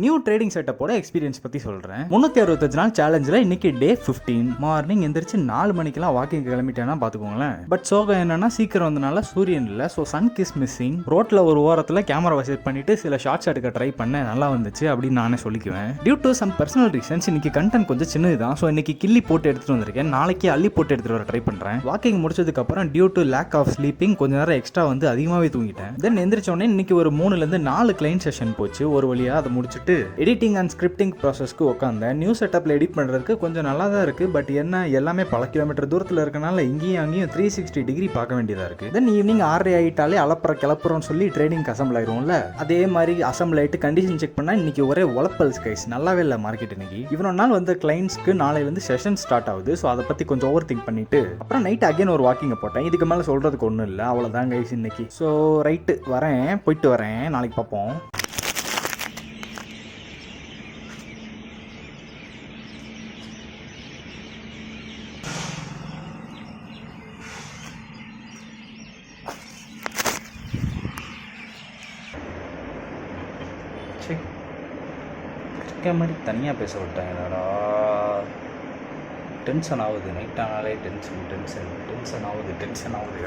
New trading செட்டப்போட experience பற்றி சொல்கிறேன். 365 நாள் சேலஞ்சில் இன்னைக்கு டே 15. மார்னிங் எந்திரிச்சு 4 மணிக்கெல்லாம் வாக்கிங் கிளம்பிட்டேன்னா பார்த்துக்கோங்களேன். பட் சோகம் என்னன்னா சீக்கிரம் வந்தனால சூரியன் இல்லை, ஸோ சன் கிஸ் மிஸ்ஸிங். ரோட்டில் ஒரு ஓரத்தில் கேமராவை செட் பண்ணிட்டு சில ஷார்ட்ஸ் எடுக்க ட்ரை பண்ண நல்லா வந்துச்சு அப்படின்னு நானே சொல்லிக்குவேன். Due to some personal reasons இன்னைக்கு கண்டென்ட் கொஞ்சம் சின்னது தான். ஸோ இன்னைக்கு கிள்ளி போட்டு எடுத்துட்டு வந்திருக்கேன். நாளைக்கு அள்ளி போட்டு எடுத்துட்டு வர ட்ரை பண்ணுறேன். வாக்கிங் முடிச்சதுக்கப்புறம் due to lack of sleeping கொஞ்ச நேரம் எக்ஸ்ட்ரா வந்து அதிகமாகவே தூங்கிட்டேன். தென் எந்திரிச்சோடனே இன்னைக்கு ஒரு 3லேருந்து 4 கிளைண்ட் செஷன் போச்சு. ஒரு வழியாக அதை முடிச்சுட்டு எடிட்டிங் அண்ட் ஸ்கிரிப்டிங் ப்ராசஸ்க்கு உட்காந்தேன். நியூ செட்டப்பில் எடிட் பண்ணுறதுக்கு கொஞ்சம் நல்லா தான் இருக்குது. பட் என்ன எல்லாமே பல கிலோமீட்டர் தூரத்தில் இருக்கனால இங்கேயும் அங்கேயும் 360 டிகிரி பார்க்க வேண்டியதாக இருக்குது. தென் ஈவினிங் 6 ஆகிட்டாலே கிளப்புறோம்னு சொல்லி ட்ரேடிங் அசம்பிள் ஆகிரும்ல, அதே மாதிரி அசம்பிள் ஆகிட்டு கண்டிஷன் செக் பண்ணால் இன்றைக்கி ஒரே உழப்பல் ஸ்கைஸ். நல்லாவே இல்லை மார்க்கெட் இன்னைக்கு. இவ்வளோ நாள் வந்து கிளைண்ட்ஸ்க்கு நாளையிலேருந்து செஷன் ஸ்டார்ட் ஆகுது. ஸோ அதை பற்றி கொஞ்சம் ஓவர் திங்க் பண்ணிவிட்டு அப்புறம் நைட் அகைன் ஒரு வாக்கிங்கை போட்டேன். இதுக்கு மேலே சொல்கிறதுக்கு ஒன்றும் இல்லை, அவ்வளோதான் கைஸ் இன்னைக்கு. ஸோ ரைட்டு வரேன், போயிட்டு வரேன், நாளைக்கு பார்ப்போம். இருக்க மாதிரி தனியாக பேச விட்டாங்கடா. டென்ஷன் ஆகுது, நைட் ஆனாலே டென்ஷன் ஆகுது.